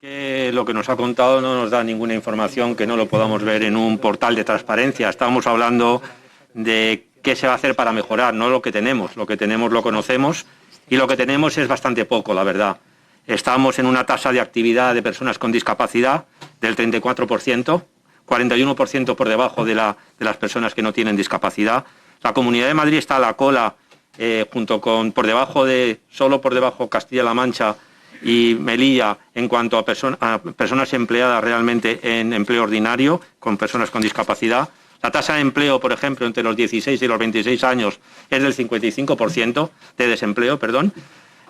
Que lo que nos ha contado no nos da ninguna información que no lo podamos ver en un portal de transparencia. Estamos hablando de qué se va a hacer para mejorar, no lo que tenemos. Lo que tenemos lo conocemos y lo que tenemos es bastante poco, la verdad. Estamos en una tasa de actividad de personas con discapacidad del 34%, 41% por debajo de las personas que no tienen discapacidad. La Comunidad de Madrid está a la cola, solo por debajo Castilla-La Mancha y Melilla en cuanto a personas empleadas realmente en empleo ordinario con personas con discapacidad. La tasa de empleo, por ejemplo, entre los 16 y los 26 años es del 55% de desempleo,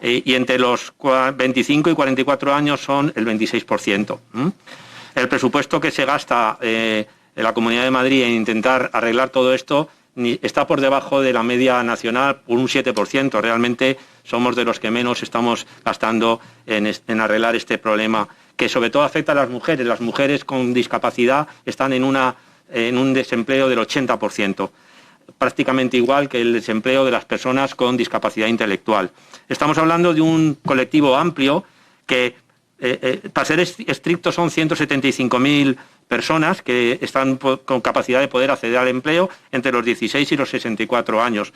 y entre los 25 y 44 años son el 26%. El presupuesto que se gasta en la Comunidad de Madrid en intentar arreglar todo esto está por debajo de la media nacional por un 7%. Realmente somos de los que menos estamos gastando en arreglar este problema, que sobre todo afecta a las mujeres. Las mujeres con discapacidad están en un desempleo del 80%, prácticamente igual que el desempleo de las personas con discapacidad intelectual. Estamos hablando de un colectivo amplio que, para ser estrictos, son 175.000 personas que están con capacidad de poder acceder al empleo entre los 16 y los 64 años,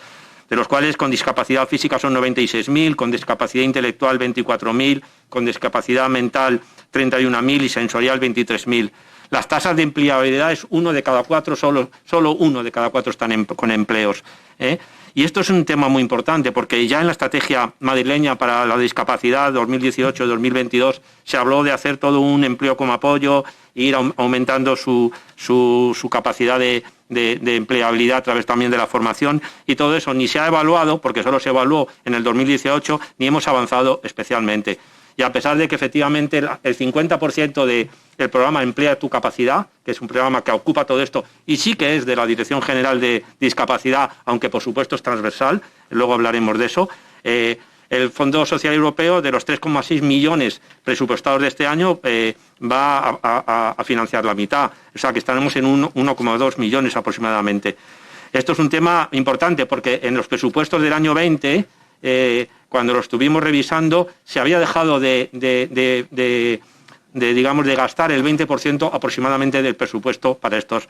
de los cuales con discapacidad física son 96.000, con discapacidad intelectual 24.000, con discapacidad mental 31.000 y sensorial 23.000. Las tasas de empleabilidad es uno de cada cuatro, solo uno de cada cuatro están con empleos. Y esto es un tema muy importante porque ya en la estrategia madrileña para la discapacidad 2018-2022 se habló de hacer todo un empleo como apoyo e ir aumentando su capacidad de empleabilidad a través también de la formación, y todo eso ni se ha evaluado porque solo se evaluó en el 2018, ni hemos avanzado especialmente. Y a pesar de que efectivamente el 50% del programa Emplea tu Capacidad, que es un programa que ocupa todo esto y sí que es de la Dirección General de Discapacidad, aunque por supuesto es transversal, luego hablaremos de eso, el Fondo Social Europeo, de los 3,6 millones presupuestados de este año, va a financiar la mitad. O sea que estaremos en 1,2 millones aproximadamente. Esto es un tema importante porque en los presupuestos del año 20... cuando lo estuvimos revisando, se había dejado de gastar el 20% aproximadamente del presupuesto para estos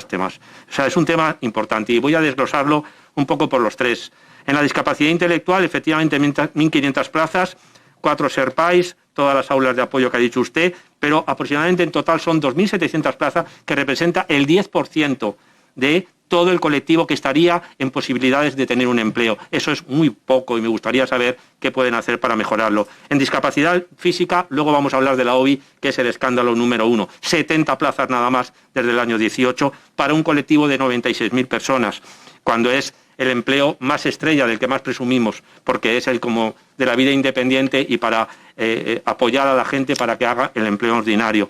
temas. O sea, es un tema importante y voy a desglosarlo un poco por los tres. En la discapacidad intelectual, efectivamente, 1.500 plazas, 4 SERPAIs, todas las aulas de apoyo que ha dicho usted, pero aproximadamente en total son 2.700 plazas, que representa el 10% de todo el colectivo que estaría en posibilidades de tener un empleo. Eso es muy poco y me gustaría saber qué pueden hacer para mejorarlo. En discapacidad física, luego vamos a hablar de la OBI, que es el escándalo número 1. 70 plazas nada más desde el año 18 para un colectivo de 96.000 personas, cuando es el empleo más estrella, del que más presumimos, porque es el como de la vida independiente y para apoyar a la gente para que haga el empleo ordinario.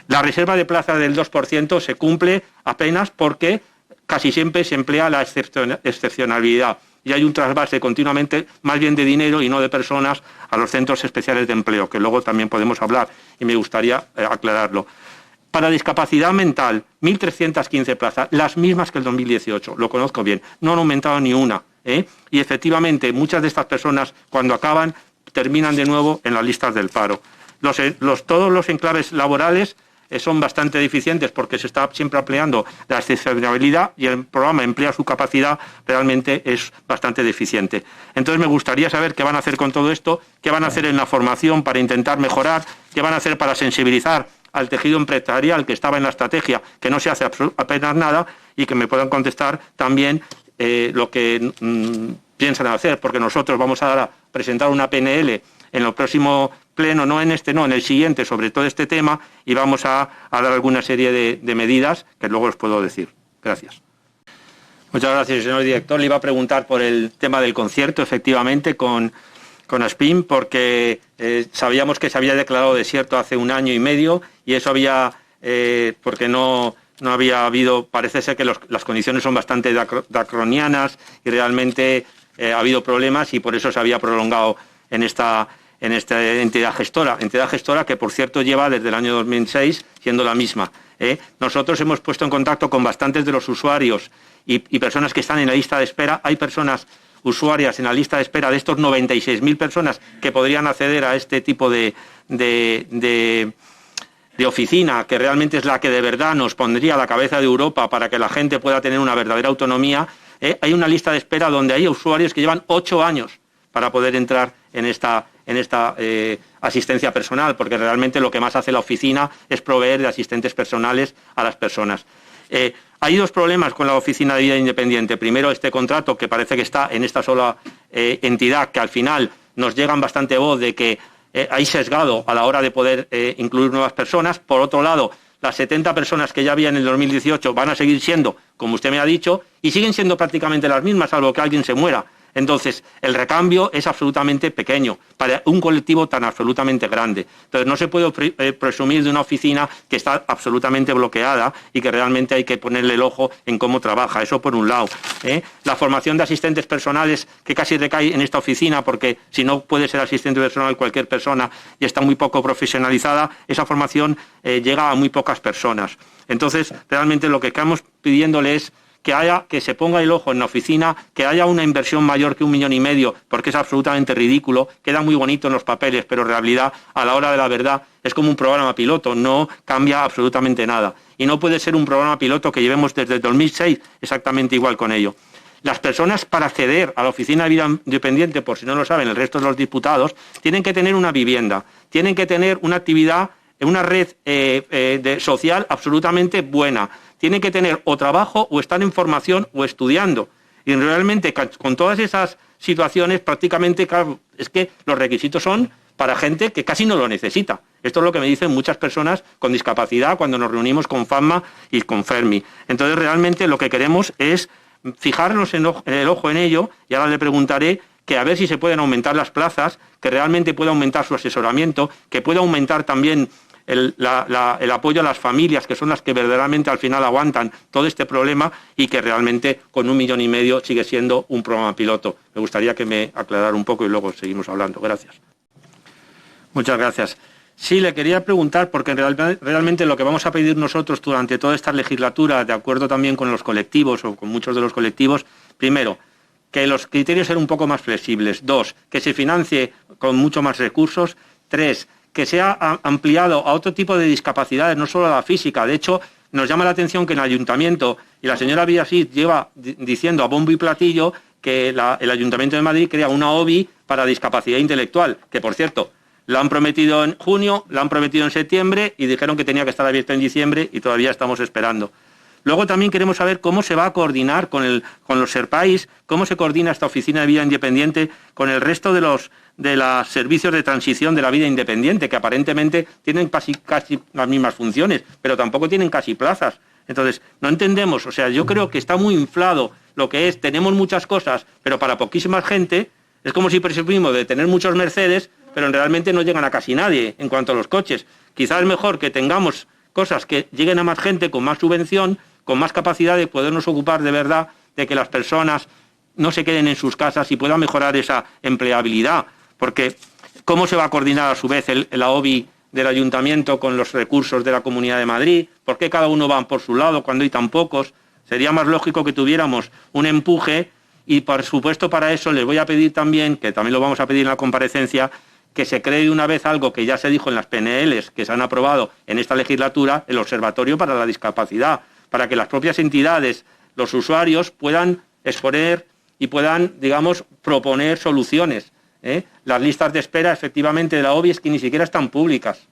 La reserva de plazas del 2% se cumple apenas porque casi siempre se emplea la excepcionalidad y hay un trasvase continuamente, más bien de dinero y no de personas, a los centros especiales de empleo, que luego también podemos hablar y me gustaría aclararlo. Para discapacidad mental, 1.315 plazas, las mismas que el 2018, lo conozco bien, no han aumentado ni una. Y efectivamente muchas de estas personas, cuando acaban, terminan de nuevo en las listas del paro. Todos los enclaves laborales son bastante deficientes porque se está siempre empleando la excepcionalidad y el programa Emplea su Capacidad realmente es bastante deficiente. Entonces me gustaría saber qué van a hacer con todo esto, qué van a hacer en la formación para intentar mejorar, qué van a hacer para sensibilizar al tejido empresarial que estaba en la estrategia, que no se hace apenas nada, y que me puedan contestar también lo que piensan hacer, porque nosotros vamos a presentar una PNL en el próximo pleno, no en el siguiente, sobre todo este tema, y vamos a dar alguna serie de medidas que luego os puedo decir. Gracias. Muchas gracias, señor director. Le iba a preguntar por el tema del concierto, efectivamente, con ASPIM, porque sabíamos que se había declarado desierto hace 1 año y medio, y eso había, porque no había habido, parece ser que las condiciones son bastante draconianas y realmente ha habido problemas y por eso se había prolongado en esta entidad gestora que por cierto lleva desde el año 2006 siendo la misma. Nosotros hemos puesto en contacto con bastantes de los usuarios y personas que están en la lista de espera. Hay personas usuarias en la lista de espera de estos 96.000 personas que podrían acceder a este tipo de oficina, que realmente es la que de verdad nos pondría a la cabeza de Europa para que la gente pueda tener una verdadera autonomía, hay una lista de espera donde hay usuarios que llevan 8 años para poder entrar en esta asistencia personal, porque realmente lo que más hace la oficina es proveer de asistentes personales a las personas. Hay dos problemas con la Oficina de Vida Independiente. Primero, este contrato que parece que está en esta sola entidad, que al final nos llegan bastante voz de que hay sesgado a la hora de poder incluir nuevas personas. Por otro lado, las 70 personas que ya había en el 2018 van a seguir siendo, como usted me ha dicho, y siguen siendo prácticamente las mismas, salvo que alguien se muera. Entonces, el recambio es absolutamente pequeño para un colectivo tan absolutamente grande. Entonces, no se puede presumir de una oficina que está absolutamente bloqueada y que realmente hay que ponerle el ojo en cómo trabaja. Eso por un lado. La formación de asistentes personales, que casi recae en esta oficina, porque si no puede ser asistente personal cualquier persona y está muy poco profesionalizada, esa formación llega a muy pocas personas. Entonces, realmente lo que estamos pidiéndole es que se ponga el ojo en la oficina, que haya una inversión mayor que 1,5 millones, porque es absolutamente ridículo, queda muy bonito en los papeles, pero en realidad, a la hora de la verdad, es como un programa piloto, no cambia absolutamente nada. Y no puede ser un programa piloto que llevemos desde el 2006 exactamente igual con ello. Las personas, para acceder a la Oficina de Vida Independiente, por si no lo saben el resto de los diputados, tienen que tener una vivienda, tienen que tener una actividad, una red social absolutamente buena, tienen que tener o trabajo o estar en formación o estudiando. Y realmente con todas esas situaciones prácticamente, claro, es que los requisitos son para gente que casi no lo necesita. Esto es lo que me dicen muchas personas con discapacidad cuando nos reunimos con FAMA y con Fermi. Entonces realmente lo que queremos es fijarnos en el ojo en ello, y ahora le preguntaré que a ver si se pueden aumentar las plazas, que realmente pueda aumentar su asesoramiento, que pueda aumentar también el apoyo a las familias, que son las que verdaderamente al final aguantan todo este problema, y que realmente con 1,5 millones sigue siendo un programa piloto. Me gustaría que me aclarara un poco y luego seguimos hablando. Gracias. Muchas gracias. Sí, le quería preguntar, porque realmente lo que vamos a pedir nosotros durante toda esta legislatura, de acuerdo también con los colectivos o con muchos de los colectivos, primero, que los criterios sean un poco más flexibles. 2, que se financie con mucho más recursos. 3, que sea ampliado a otro tipo de discapacidades, no solo a la física. De hecho, nos llama la atención que en el Ayuntamiento, y la señora Villasís lleva diciendo a bombo y platillo que el Ayuntamiento de Madrid crea una OBI para discapacidad intelectual, que por cierto, la han prometido en junio, la han prometido en septiembre y dijeron que tenía que estar abierta en diciembre y todavía estamos esperando. Luego también queremos saber cómo se va a coordinar con los SERPAIS, cómo se coordina esta Oficina de Vida Independiente con el resto de los servicios de transición de la vida independiente, que aparentemente tienen casi las mismas funciones, pero tampoco tienen casi plazas. Entonces, no entendemos, o sea, yo creo que está muy inflado lo que es, tenemos muchas cosas, pero para poquísima gente. Es como si presumimos de tener muchos Mercedes, pero realmente no llegan a casi nadie en cuanto a los coches. Quizás es mejor que tengamos cosas que lleguen a más gente con más subvención, con más capacidad de podernos ocupar de verdad de que las personas no se queden en sus casas y puedan mejorar esa empleabilidad. Porque ¿cómo se va a coordinar a su vez la OBI del Ayuntamiento con los recursos de la Comunidad de Madrid? ¿Por qué cada uno va por su lado cuando hay tan pocos? Sería más lógico que tuviéramos un empuje, y por supuesto para eso les voy a pedir también, que también lo vamos a pedir en la comparecencia, que se cree de una vez algo que ya se dijo en las PNLs que se han aprobado en esta legislatura, el Observatorio para la Discapacidad, para que las propias entidades, los usuarios, puedan exponer y puedan, digamos, proponer soluciones. Las listas de espera, efectivamente, de la OBI es que ni siquiera están públicas.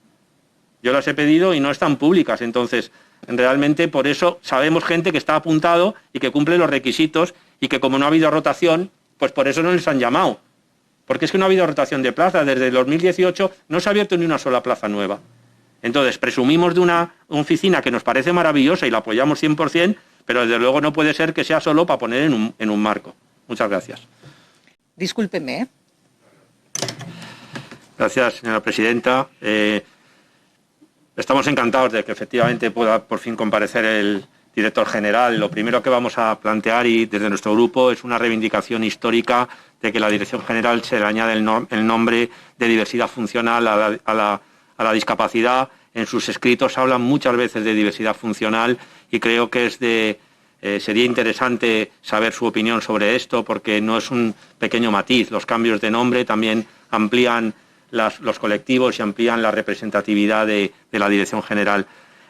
Yo las he pedido y no están públicas. Entonces, realmente por eso sabemos gente que está apuntado y que cumple los requisitos, y que como no ha habido rotación, pues por eso no les han llamado. Porque es que no ha habido rotación de plazas. Desde el 2018 no se ha abierto ni una sola plaza nueva. Entonces, presumimos de una oficina que nos parece maravillosa y la apoyamos 100%, pero desde luego no puede ser que sea solo para poner en un marco. Muchas gracias. Discúlpeme. Gracias, señora presidenta. Estamos encantados de que efectivamente pueda por fin comparecer el director general. Lo primero que vamos a plantear, y desde nuestro grupo, es una reivindicación histórica de que la Dirección General se le añade el nombre de diversidad funcional a la discapacidad. En sus escritos hablan muchas veces de diversidad funcional, y creo que es de Sería interesante saber su opinión sobre esto, porque no es un pequeño matiz. Los cambios de nombre también amplían los colectivos y amplían la representatividad de la Dirección General.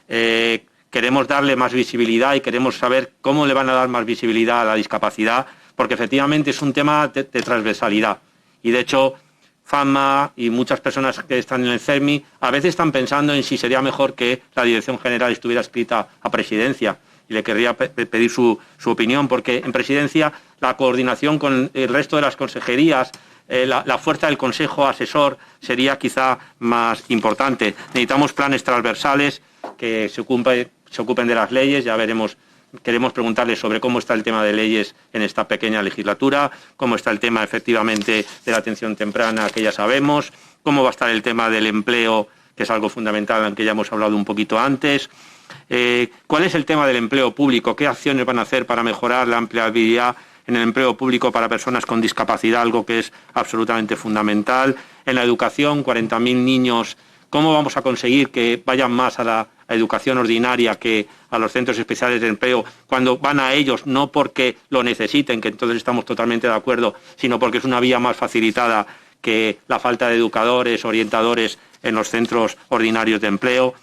Queremos darle más visibilidad y queremos saber cómo le van a dar más visibilidad a la discapacidad, porque efectivamente es un tema de transversalidad. Y de hecho, FAMA y muchas personas que están en el CERMI a veces están pensando en si sería mejor que la Dirección General estuviera adscrita a Presidencia. Y le querría pedir su opinión, porque en Presidencia la coordinación con el resto de las consejerías, la fuerza del Consejo Asesor sería quizá más importante. Necesitamos planes transversales que se ocupen de las leyes. Ya veremos. Queremos preguntarles sobre cómo está el tema de leyes en esta pequeña legislatura, cómo está el tema efectivamente de la atención temprana, que ya sabemos, cómo va a estar el tema del empleo, que es algo fundamental, aunque ya hemos hablado un poquito antes. ¿Cuál es el tema del empleo público? ¿Qué acciones van a hacer para mejorar la empleabilidad en el empleo público para personas con discapacidad, algo que es absolutamente fundamental? En la educación, 40.000 niños, ¿cómo vamos a conseguir que vayan más a la educación ordinaria que a los centros especiales de empleo, cuando van a ellos no porque lo necesiten, que entonces estamos totalmente de acuerdo, sino porque es una vía más facilitada que la falta de educadores, orientadores en los centros ordinarios de empleo?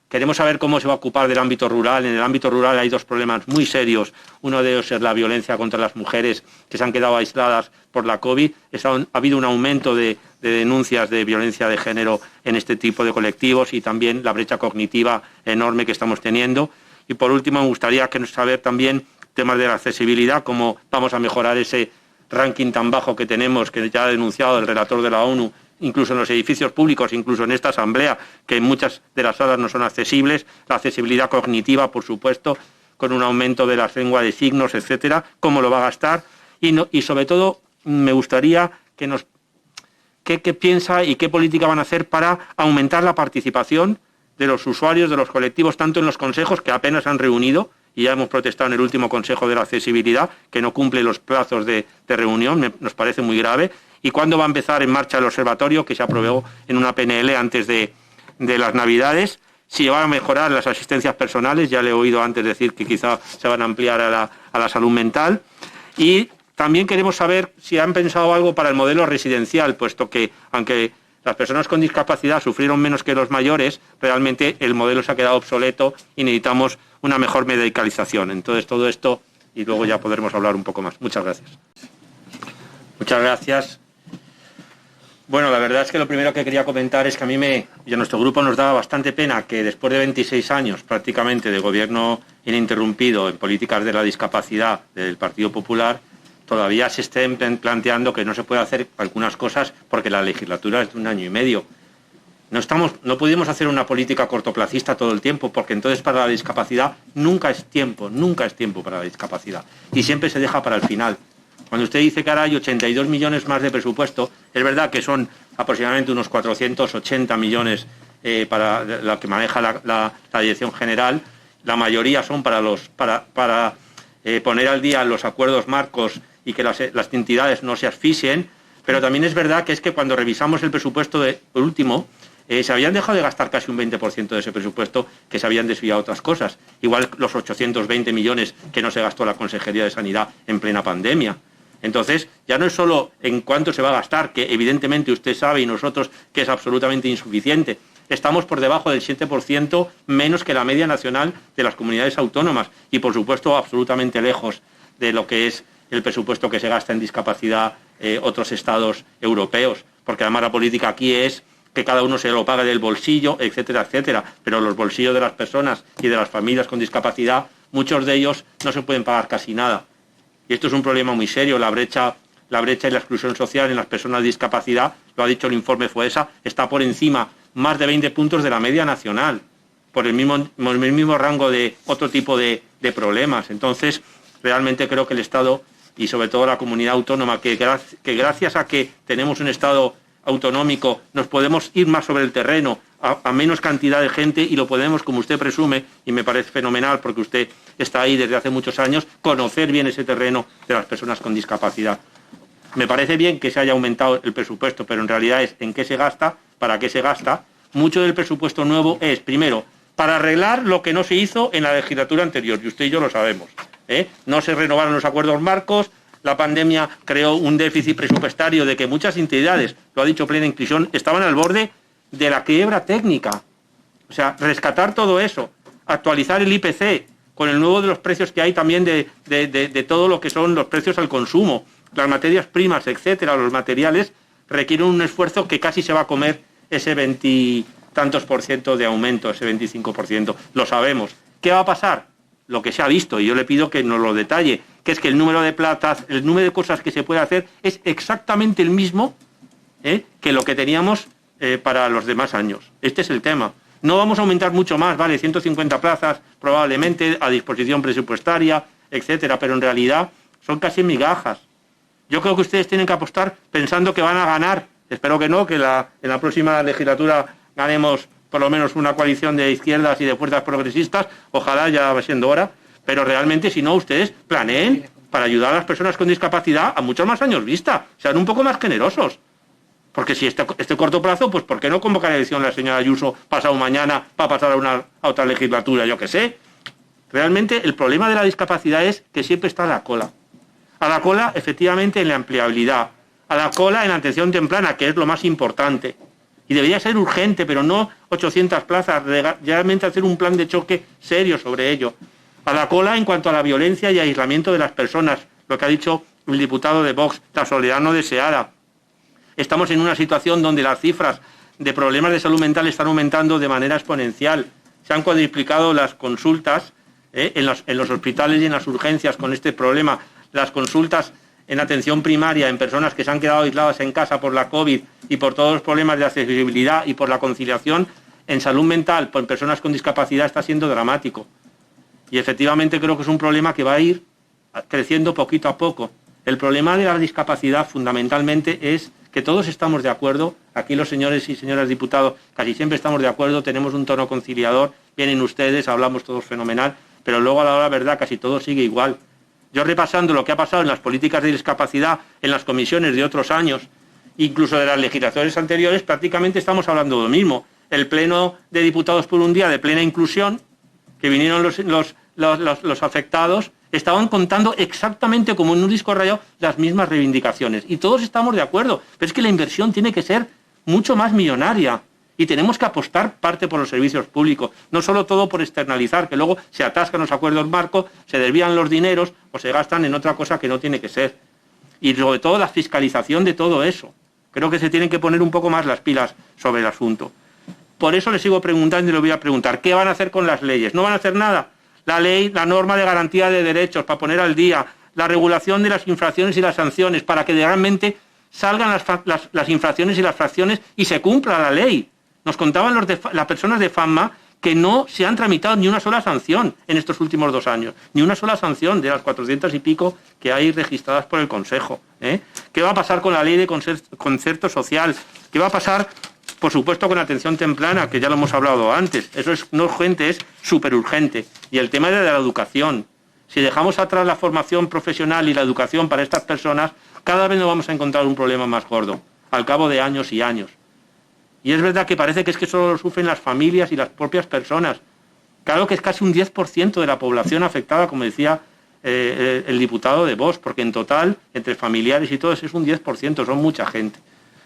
Queremos saber cómo se va a ocupar del ámbito rural. En el ámbito rural hay dos problemas muy serios. Uno de ellos es la violencia contra las mujeres que se han quedado aisladas por la COVID. Ha habido un aumento de denuncias de violencia de género en este tipo de colectivos y también la brecha cognitiva enorme que estamos teniendo. Y por último, me gustaría saber también temas de la accesibilidad, cómo vamos a mejorar ese ranking tan bajo que tenemos, que ya ha denunciado el relator de la ONU, incluso en los edificios públicos, incluso en esta asamblea, que en muchas de las salas no son accesibles. La accesibilidad cognitiva, por supuesto, con un aumento de la lengua de signos, etcétera, cómo lo va a gastar. Y sobre todo, me gustaría qué piensa y qué política van a hacer para aumentar la participación de los usuarios, de los colectivos, tanto en los consejos, que apenas han reunido, y ya hemos protestado en el último Consejo de la Accesibilidad, que no cumple los plazos de reunión, nos parece muy grave. ¿Y cuándo va a empezar en marcha el observatorio, que se aprobó en una PNL antes de las Navidades? Si va a mejorar las asistencias personales, ya le he oído antes decir que quizá se van a ampliar a la salud mental. Y también queremos saber si han pensado algo para el modelo residencial, puesto que, aunque las personas con discapacidad sufrieron menos que los mayores, realmente el modelo se ha quedado obsoleto y necesitamos una mejor medicalización. Entonces, todo esto, y luego ya podremos hablar un poco más. Muchas gracias. Muchas gracias. Bueno, la verdad es que lo primero que quería comentar es que y a nuestro grupo nos daba bastante pena que después de 26 años prácticamente de gobierno ininterrumpido en políticas de la discapacidad del Partido Popular, todavía se estén planteando que no se puede hacer algunas cosas porque la legislatura es de 1 año y medio. No pudimos hacer una política cortoplacista todo el tiempo, porque entonces para la discapacidad nunca es tiempo para la discapacidad. Y siempre se deja para el final. Cuando usted dice que ahora hay 82 millones más de presupuesto, es verdad que son aproximadamente unos 480 millones para la que maneja la Dirección General. La mayoría son para poner al día los acuerdos marcos y que las entidades no se asfixien. Pero también es verdad que cuando revisamos el presupuesto último, se habían dejado de gastar casi un 20% de ese presupuesto, que se habían desviado a otras cosas. Igual los 820 millones que no se gastó la Consejería de Sanidad en plena pandemia. Entonces, ya no es solo en cuánto se va a gastar, que evidentemente usted sabe y nosotros que es absolutamente insuficiente. Estamos por debajo del 7% menos que la media nacional de las comunidades autónomas y, por supuesto, absolutamente lejos de lo que es el presupuesto que se gasta en discapacidad otros estados europeos, porque además la política aquí es que cada uno se lo pague del bolsillo, etcétera, etcétera, pero los bolsillos de las personas y de las familias con discapacidad, muchos de ellos no se pueden pagar casi nada. Y esto es un problema muy serio. La brecha y la exclusión social en las personas de discapacidad, lo ha dicho el informe FOESA, está por encima más de 20 puntos de la media nacional, por el mismo rango de otro tipo de problemas. Entonces, realmente creo que el Estado y sobre todo la comunidad autónoma, que gracias a que tenemos un Estado autonómico nos podemos ir más sobre el terreno a menos cantidad de gente y lo podemos, como usted presume, y me parece fenomenal porque usted está ahí desde hace muchos años, conocer bien ese terreno de las personas con discapacidad. Me parece bien que se haya aumentado el presupuesto, pero en realidad es en qué se gasta, para qué se gasta. Mucho del presupuesto nuevo es, primero, para arreglar lo que no se hizo en la legislatura anterior, y usted y yo lo sabemos. No se renovaron los acuerdos marcos, la pandemia creó un déficit presupuestario de que muchas entidades, lo ha dicho Plena Inclusión, estaban al borde de la quiebra técnica. O sea, rescatar todo eso, actualizar el IPC con el nuevo de los precios que hay también de todo lo que son los precios al consumo, las materias primas, etcétera, los materiales, requieren un esfuerzo que casi se va a comer ese 20 y tantos % de aumento, ese 25%. Lo sabemos. ¿Qué va a pasar? Lo que se ha visto, y yo le pido que nos lo detalle, que es que el número de plazas, el número de cosas que se puede hacer es exactamente el mismo que lo que teníamos para los demás años. Este es el tema. No vamos a aumentar mucho más, vale, 150 plazas probablemente a disposición presupuestaria, etcétera, pero en realidad son casi migajas. Yo creo que ustedes tienen que apostar pensando que van a ganar. Espero que no, que en la próxima legislatura ganemos por lo menos una coalición de izquierdas y de fuerzas progresistas. Ojalá, ya va siendo hora. Pero realmente, si no, ustedes planeen para ayudar a las personas con discapacidad a muchos más años vista. Sean un poco más generosos. Porque si este corto plazo, pues ¿por qué no convocar a elección la señora Ayuso pasado mañana para pasar a otra legislatura? Yo qué sé. Realmente el problema de la discapacidad es que siempre está a la cola. A la cola, efectivamente, en la empleabilidad. A la cola en la atención temprana, que es lo más importante. Y debería ser urgente, pero no 800 plazas, realmente hacer un plan de choque serio sobre ello. A la cola en cuanto a la violencia y aislamiento de las personas, lo que ha dicho el diputado de Vox, la soledad no deseada. Estamos en una situación donde las cifras de problemas de salud mental están aumentando de manera exponencial. Se han cuadriplicado las consultas en los hospitales y en las urgencias con este problema. Las consultas en atención primaria en personas que se han quedado aisladas en casa por la COVID y por todos los problemas de accesibilidad y por la conciliación en salud mental por personas con discapacidad está siendo dramático. Y efectivamente creo que es un problema que va a ir creciendo poquito a poco. El problema de la discapacidad fundamentalmente es que todos estamos de acuerdo, aquí los señores y señoras diputados casi siempre estamos de acuerdo, tenemos un tono conciliador, vienen ustedes, hablamos todos fenomenal, pero luego a la hora verdad casi todo sigue igual. Yo repasando lo que ha pasado en las políticas de discapacidad, en las comisiones de otros años, incluso de las legislaciones anteriores, prácticamente estamos hablando de lo mismo. El pleno de diputados por un día de plena inclusión, que vinieron los afectados, estaban contando exactamente como en un disco rayado las mismas reivindicaciones. Y todos estamos de acuerdo, pero es que la inversión tiene que ser mucho más millonaria. Y tenemos que apostar parte por los servicios públicos, no solo todo por externalizar, que luego se atascan los acuerdos marco, se desvían los dineros o se gastan en otra cosa que no tiene que ser. Y sobre todo la fiscalización de todo eso. Creo que se tienen que poner un poco más las pilas sobre el asunto. Por eso les sigo preguntando y le voy a preguntar, ¿qué van a hacer con las leyes? ¿No van a hacer nada? La ley, la norma de garantía de derechos para poner al día, la regulación de las infracciones y las sanciones para que realmente salgan las infracciones y las fracciones y se cumpla la ley. Nos contaban las personas de FAMA que no se han tramitado ni una sola sanción en estos últimos 2 años, ni una sola sanción de las 400 y pico que hay registradas por el Consejo. ¿Qué va a pasar con la ley de concierto social? ¿Qué va a pasar, por supuesto, con la atención temprana, que ya lo hemos hablado antes? Eso es no urgente, es súper urgente. Y el tema de la educación. Si dejamos atrás la formación profesional y la educación para estas personas, cada vez nos vamos a encontrar un problema más gordo, al cabo de años y años. Y es verdad que parece que es que solo lo sufren las familias y las propias personas. Claro que es casi un 10% de la población afectada, como decía el diputado de Vox, porque en total, entre familiares y todo eso, es un 10%, son mucha gente.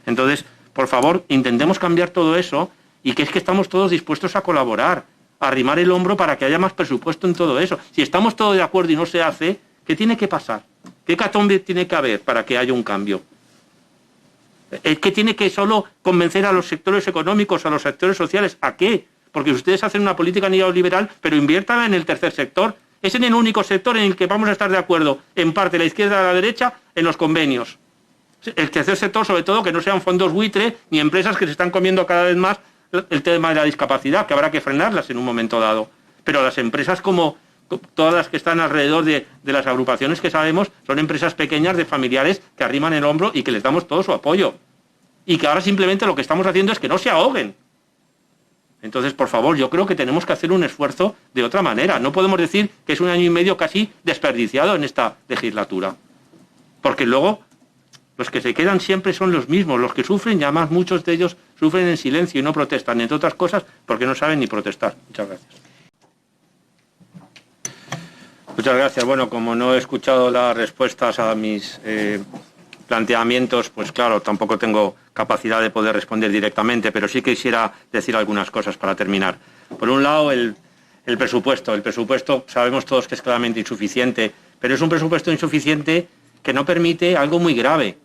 Entonces, por favor, intentemos cambiar todo eso y que es que estamos todos dispuestos a colaborar, a arrimar el hombro para que haya más presupuesto en todo eso. Si estamos todos de acuerdo y no se hace, ¿qué tiene que pasar? ¿Qué hecatombe tiene que haber para que haya un cambio? ¿Es que tiene que solo convencer a los sectores económicos, a los sectores sociales? ¿A qué? Porque ustedes hacen una política neoliberal, pero inviertan en el tercer sector. Es en el único sector en el que vamos a estar de acuerdo, en parte la izquierda y la derecha, en los convenios. El tercer sector, sobre todo, que no sean fondos buitre ni empresas que se están comiendo cada vez más el tema de la discapacidad, que habrá que frenarlas en un momento dado. Pero las empresas como todas las que están alrededor de las agrupaciones que sabemos, son empresas pequeñas de familiares que arriman el hombro y que les damos todo su apoyo. Y que ahora simplemente lo que estamos haciendo es que no se ahoguen. Entonces, por favor, yo creo que tenemos que hacer un esfuerzo de otra manera. No podemos decir que es 1 año y medio casi desperdiciado en esta legislatura. Porque luego los que se quedan siempre son los mismos, los que sufren, y además muchos de ellos sufren en silencio y no protestan, entre otras cosas porque no saben ni protestar. Muchas gracias. Muchas gracias. Bueno, como no he escuchado las respuestas a mis planteamientos, pues claro, tampoco tengo capacidad de poder responder directamente, pero sí quisiera decir algunas cosas para terminar. Por un lado, el presupuesto. El presupuesto sabemos todos que es claramente insuficiente, pero es un presupuesto insuficiente que no permite algo muy grave,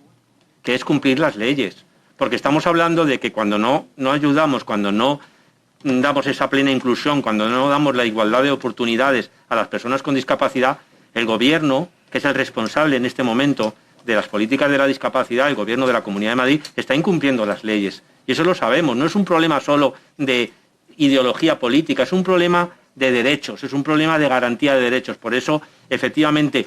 que es cumplir las leyes. Porque estamos hablando de que cuando no ayudamos, cuando no damos esa plena inclusión, cuando no damos la igualdad de oportunidades a las personas con discapacidad, el gobierno, que es el responsable en este momento de las políticas de la discapacidad, el gobierno de la Comunidad de Madrid, está incumpliendo las leyes. Y eso lo sabemos, no es un problema solo de ideología política, es un problema de derechos, es un problema de garantía de derechos. Por eso, efectivamente,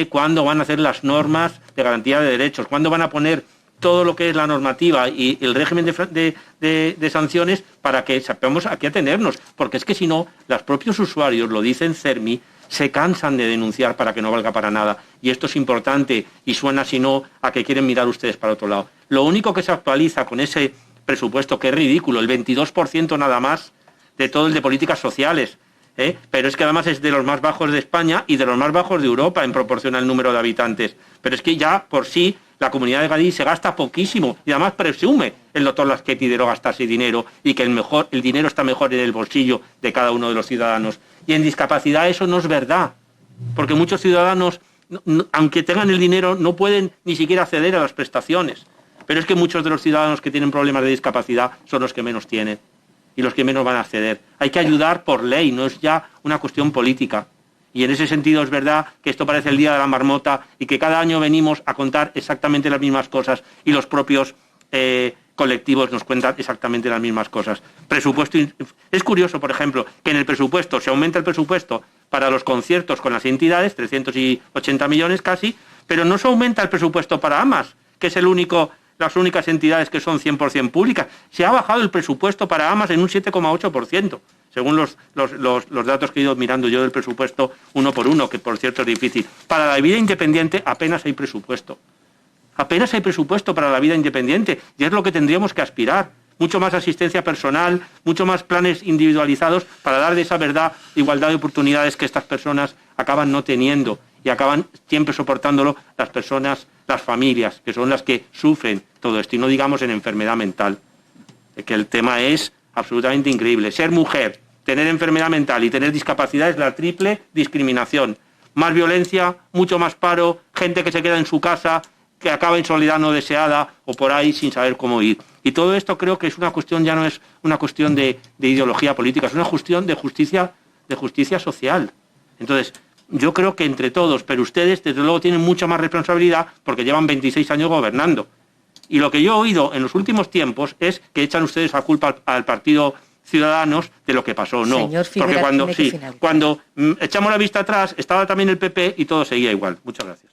¿cuándo van a hacer las normas de garantía de derechos? ¿Cuándo van a poner todo lo que es la normativa y el régimen de sanciones para que sepamos a qué atenernos? Porque es que si no, los propios usuarios, lo dicen CERMI, se cansan de denunciar para que no valga para nada. Y esto es importante y suena, si no, a que quieren mirar ustedes para otro lado. Lo único que se actualiza con ese presupuesto, que es ridículo, el 22% nada más de todo el de políticas sociales, pero es que además es de los más bajos de España y de los más bajos de Europa en proporción al número de habitantes. Pero es que ya por sí la Comunidad de Madrid se gasta poquísimo y además presume el doctor Laschetti de no gastarse dinero y que el dinero está mejor en el bolsillo de cada uno de los ciudadanos. Y en discapacidad eso no es verdad, porque muchos ciudadanos, aunque tengan el dinero, no pueden ni siquiera acceder a las prestaciones. Pero es que muchos de los ciudadanos que tienen problemas de discapacidad son los que menos tienen y los que menos van a acceder. Hay que ayudar por ley, no es ya una cuestión política. Y en ese sentido es verdad que esto parece el día de la marmota y que cada año venimos a contar exactamente las mismas cosas y los propios colectivos nos cuentan exactamente las mismas cosas. Presupuesto. Es curioso, por ejemplo, que en el presupuesto se aumenta el presupuesto para los conciertos con las entidades, 380 millones casi, pero no se aumenta el presupuesto para AMAS, que es las únicas entidades que son 100% públicas. Se ha bajado el presupuesto para AMAS en un 7,8%, según los datos que he ido mirando yo del presupuesto uno por uno, que por cierto es difícil. Para la vida independiente apenas hay presupuesto. Apenas hay presupuesto para la vida independiente y es lo que tendríamos que aspirar. Mucho más asistencia personal, mucho más planes individualizados para dar de esa verdad, igualdad de oportunidades que estas personas acaban no teniendo y acaban siempre soportándolo las personas, las familias, que son las que sufren todo esto. Y no digamos en enfermedad mental, que el tema es absolutamente increíble. Ser mujer, tener enfermedad mental y tener discapacidad es la triple discriminación. Más violencia, mucho más paro, gente que se queda en su casa, que acaba en soledad no deseada o por ahí sin saber cómo ir. Y todo esto creo que es una cuestión, ya no es una cuestión de ideología política, es una cuestión de justicia social. Entonces, yo creo que entre todos, pero ustedes desde luego tienen mucha más responsabilidad porque llevan 26 años gobernando. Y lo que yo he oído en los últimos tiempos es que echan ustedes la culpa al Partido Ciudadanos de lo que pasó. No, Señor porque Figueras, cuando echamos la vista atrás estaba también el PP y todo seguía igual. Muchas gracias.